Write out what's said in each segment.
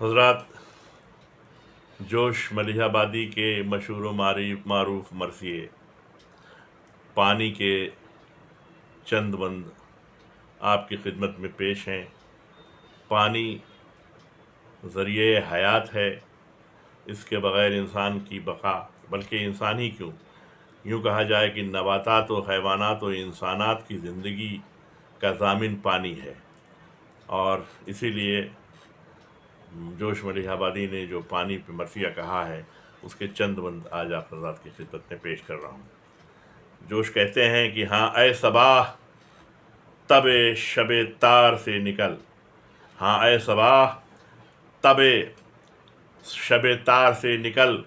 حضرات، جوش ملیح آبادی کے مشہور و معروف مرثیے پانی کے چند بند آپ کی خدمت میں پیش ہیں۔ پانی ذریعہ حیات ہے، اس کے بغیر انسان کی بقا، بلکہ انسان ہی کیوں، یوں کہا جائے کہ نباتات و حیوانات و انسانات کی زندگی کا ضامن پانی ہے۔ اور اسی لیے جوش ملیح آبادی نے جو پانی پہ مرثیہ کہا ہے، اس کے چند بند آج آپ حضرات کی خدمت میں پیش کر رہا ہوں۔ جوش کہتے ہیں کہ ہاں اے صباح تب شب تار سے نکل، ہاں اے صباح تب شب تار سے نکل،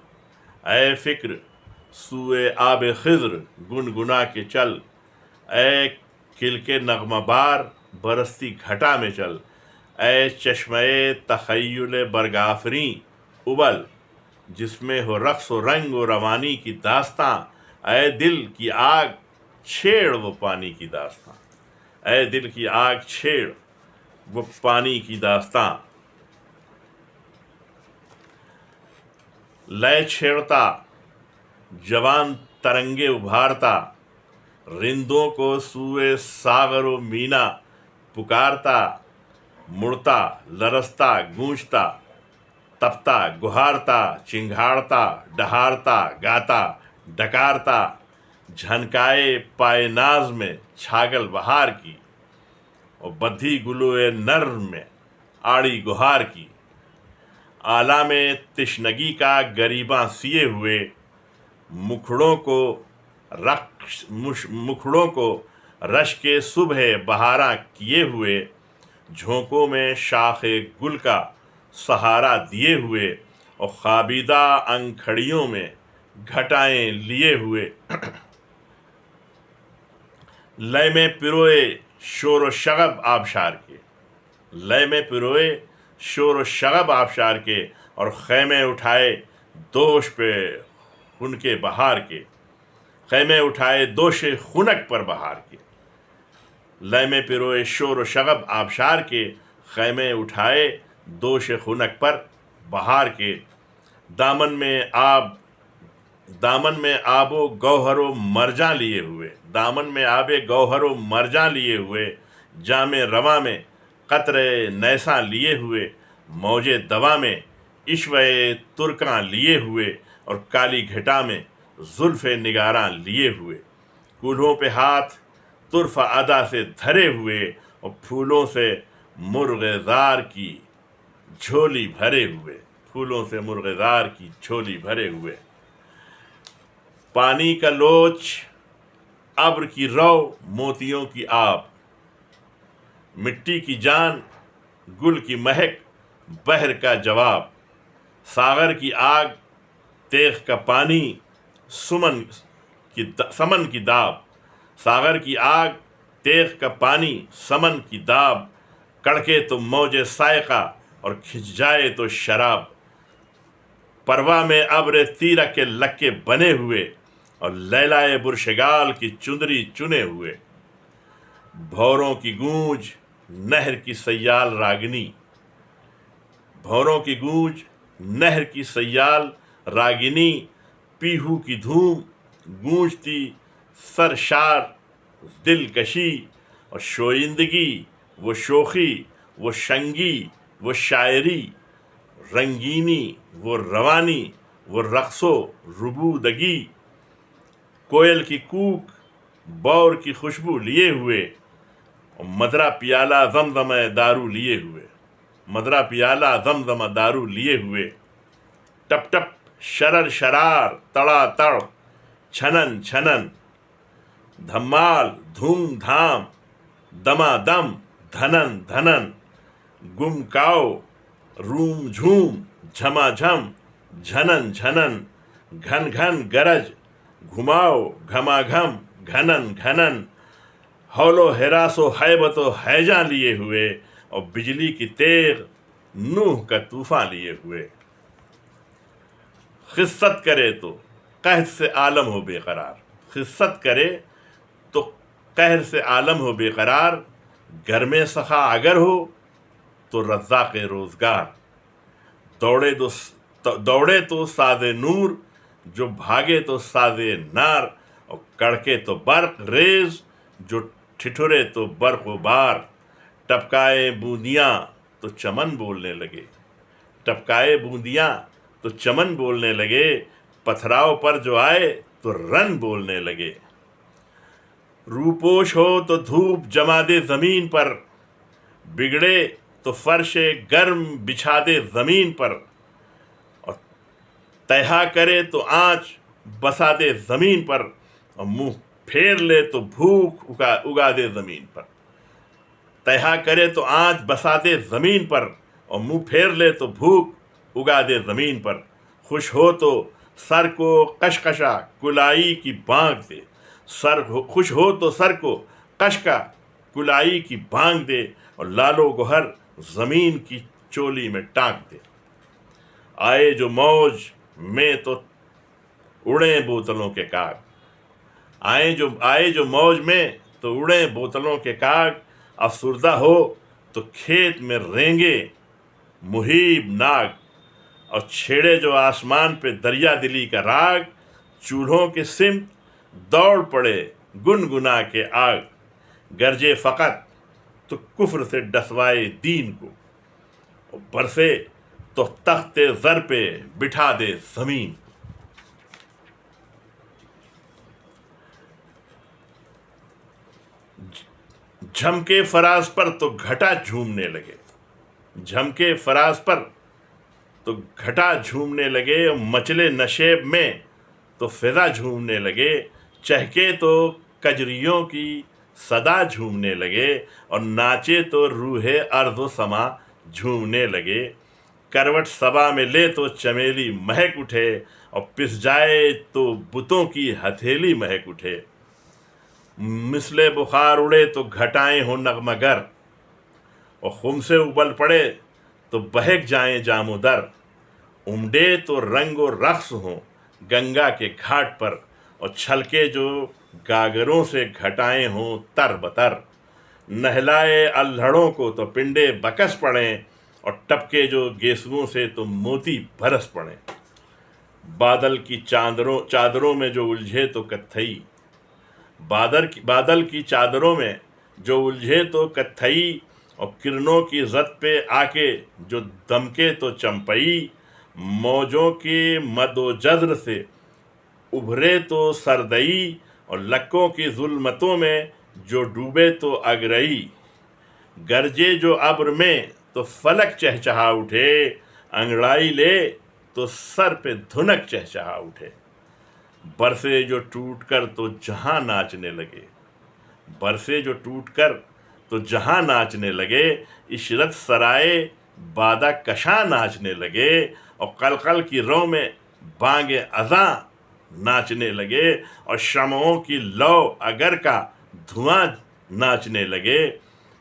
اے فکر سوئے آب خضر گنگنا کے چل، اے کلک نغمہ بار برستی گھٹا میں چل، اے چشمہ تخیل برگافریں ابل، جس میں ہو رقص و رنگ و روانی کی داستاں، اے دل کی آگ چھیڑ وہ پانی کی داستاں، اے دل کی آگ چھیڑ وہ پانی کی داستاں۔ لے چھیڑتا جوان ترنگے ابھارتا، رندوں کو سوئے ساغر و مینا پکارتا، مڑتا لرزتا گونجتا تپتا گہارتا، چنگھاڑتا ڈہارتا گاتا ڈکارتا، جھنکائے پائے ناز میں چھاگل بہار کی، اور بدھی گلوئے نرم میں آڑی گہار کی، آلام تشنگی کا گریباں سیے ہوئے، مکھڑوں کو رش کے صبح بہاراں کیے ہوئے، جھونکوں میں شاخ گل کا سہارا دیے ہوئے، اور خوابیدہ انکھڑیوں میں گھٹائیں لیے ہوئے، لے میں پروئے شور و شغب آبشار کے، لے میں پروئے شور و شغب آبشار کے، اور خیمے اٹھائے دوش پہ خنک بہار کے، خیمے اٹھائے دوش خنک پر بہار کے، لے میں پروئے شور و شغب آبشار کے، خیمے اٹھائے دوش خنک پر بہار کے، دامن میں آب و گوہر و مرجاں لیے ہوئے، دامن میں آب گوہر و مرجاں لیے ہوئے، جام رواں میں قطرے نیساں لیے ہوئے، موج دوا میں عشوہ ترکاں لیے ہوئے، اور کالی گھٹا میں زلف نگاراں لیے ہوئے، کولہوں پہ ہاتھ طرف ادا سے دھرے ہوئے، اور پھولوں سے مرغ زار کی جھولی بھرے ہوئے، پھولوں سے مرغ زار کی جھولی بھرے ہوئے، پانی کا لوچ ابر کی رو موتیوں کی آب، مٹی کی جان گل کی مہک بحر کا جواب، ساغر کی آگ تیغ کا پانی سمن کی داب، ساغر کی آگ تیغ کا پانی سمن کی داب، کڑکے تو موج سائقہ اور کھنچ جائے تو شراب، پروا میں ابر تیرہ کے لکے بنے ہوئے، اور لیلائے برشگال کی چندری چنے ہوئے، بھوروں کی گونج نہر کی سیال راگنی، بھوروں کی گونج نہر کی سیال راگنی، پیہو کی دھوم گونجتی سرشار دلکشی، اور شوئندگی وہ شوخی وہ شنگی وہ شاعری، رنگینی وہ روانی وہ رقص و ربودگی، کوئل کی کوک بور کی خوشبو لیے ہوئے، اور مدرا پیالہ زمزم دارو لیے ہوئے، مدرا پیالہ زمزم دارو لیے ہوئے، ٹپ ٹپ شرر شرار تڑا تڑ چھنن چھنن، دھمال دھوم دھام دما دم دھنن دھنن، گم کاؤ روم جھوم جھما جھم جھنن جھنن، گھن گھن گرج گھماؤ گھما گھم گھنن گھنن، ہول و ہراس و ہیبت و ہیجاں لیے ہوئے، اور بجلی کی تیغ نوح کا طوفان لیے ہوئے، خست کرے تو قحط سے عالم ہو بے قرار، خست کرے تو قہر سے عالم ہو بے قرار، گرم سخا اگر ہو تو رزاق روزگار، دوڑے تو سازے نور، جو بھاگے تو سازے نار، اور کڑکے تو برق ریز، جو ٹھٹھرے تو برق و بار، ٹپکائے بوندیاں تو چمن بولنے لگے، ٹپکائے بوندیاں تو چمن بولنے لگے، پتھراؤ پر جو آئے تو رن بولنے لگے۔ روپوش ہو تو دھوپ جما دے زمین پر، بگڑے تو فرش گرم بچھا دے زمین پر، اور تہا کرے تو آنچ بسا دے زمین پر، اور منہ پھیر لے تو بھوک اگا دے زمین پر۔ تہا کرے تو آنچ بسا دے زمین پر، اور منہ پھیر لے تو بھوک اگا دے زمین پر۔ خوش ہو تو سر کو قشقشا کلائی کی بانگ دے، خوش ہو تو سر کو قشقا کلائی کی بانگ دے، اور لال و گوہر زمین کی چولی میں ٹانک دے۔ آئے جو موج میں تو اڑیں بوتلوں کے کاغ، آئے جو موج میں تو اڑیں بوتلوں کے کاغ، افسردہ ہو تو کھیت میں رینگے مہیب ناگ، اور چھیڑے جو آسمان پہ دریا دلی کا راگ، چولہوں کے سمت دوڑ پڑے گنگنا کے آگ، گرجے فقط تو کفر سے ڈسوائے دین کو، اور برسے تو تخت زر پہ بٹھا دے زمین۔ جھمکے فراز پر تو گھٹا جھومنے لگے، جھمکے فراز پر تو گھٹا جھومنے لگے، اور مچلے نشیب میں تو فضا جھومنے لگے، چہکے تو کجریوں کی صدا جھومنے لگے، اور ناچے تو روح ارض و سما جھومنے لگے۔ کروٹ صبا میں لے تو چمیلی مہک اٹھے، اور پس جائے تو بتوں کی ہتھیلی مہک اٹھے۔ مثل بخار اڑے تو گھٹائیں ہوں نغمہ گر، اور خم سے ابل پڑے تو بہک جائیں جام و در۔ امڈے تو رنگ و رقص ہوں گنگا کے گھاٹ پر، اور چھلکے جو گاگروں سے گھٹائیں ہوں تر بتر۔ نہلائے اللڑوں کو تو پنڈے بکس پڑیں، اور ٹپکے جو گیسوؤں سے تو موتی برس پڑیں۔ بادل کی چادروں میں جو الجھے تو کتھئی، بادل کی چادروں میں جو الجھے تو کتھئی، اور کرنوں کی زد پہ آ کے جو دمکے تو چمپئی۔ موجوں کے مد و جزر سے ابھرے تو سردئی، اور لکوں کی ظلمتوں میں جو ڈوبے تو اگرئی۔ گرجے جو ابر میں تو فلک چہچہا اٹھے، انگڑائی لے تو سر پہ دھنک چہچہا اٹھے۔ برسے جو ٹوٹ کر تو جہاں ناچنے لگے، برسے جو ٹوٹ کر تو جہاں ناچنے لگے، عشرت سرائے بادہ کشاں ناچنے لگے، اور قلقل کی رو میں بانگ اذاں ناچنے لگے، اور شمعوں کی لو اگر کا دھواں ناچنے لگے،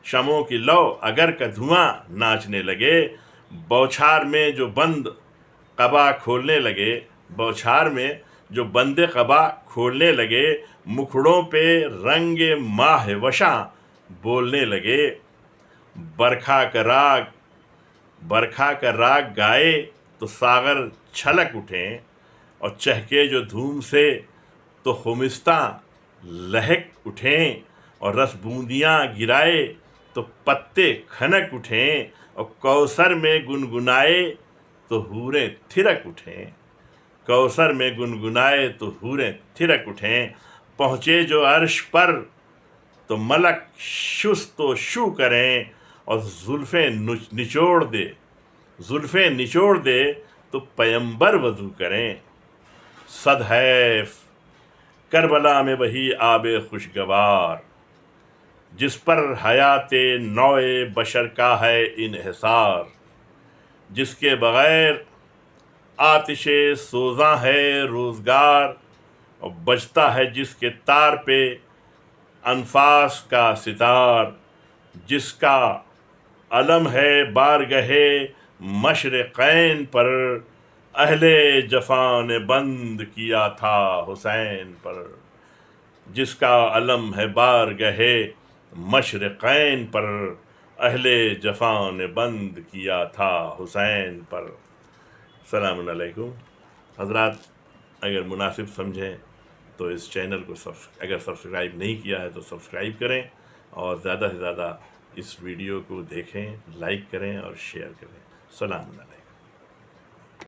شمعوں کی لو اگر کا دھواں ناچنے لگے۔ بوچھار میں جو بند قبا کھولنے لگے، بوچھار میں جو بند قبا کھولنے لگے، مکھڑوں پہ رنگ ماہ وشاں بولنے لگے۔ برکھا کا راگ گائے تو ساغر چھلک اٹھیں، اور چہکے جو دھوم سے تو خمستاں لہک اٹھیں، اور رس بوندیاں گرائے تو پتے کھنک اٹھیں، اور کوثر میں گنگنائے تو حوریں تھرک اٹھیں، کوثر میں گنگنائے تو حوریں تھرک اٹھیں۔ پہنچے جو عرش پر تو ملک شست و شو کریں، اور زلفیں نچوڑ دے تو پیمبر وضو کریں۔ صد حیف کربلا میں وہی آب خوشگوار، جس پر حیات نوع بشر کا ہے انحصار، جس کے بغیر آتش سوزاں ہے روزگار، اور بجتا ہے جس کے تار پہ انفاس کا ستار، جس کا علم ہے بارگہ مشرقین پر، اہل جفا نے بند کیا تھا حسین پر، جس کا علم ہے بارگہ مشرقین پر، اہل جفا نے بند کیا تھا حسین پر۔ السلام علیکم حضرات، اگر مناسب سمجھیں تو اس چینل کو اگر سبسکرائب نہیں کیا ہے تو سبسکرائب کریں، اور زیادہ سے زیادہ اس ویڈیو کو دیکھیں، لائک کریں اور شیئر کریں۔ السلام علیکم۔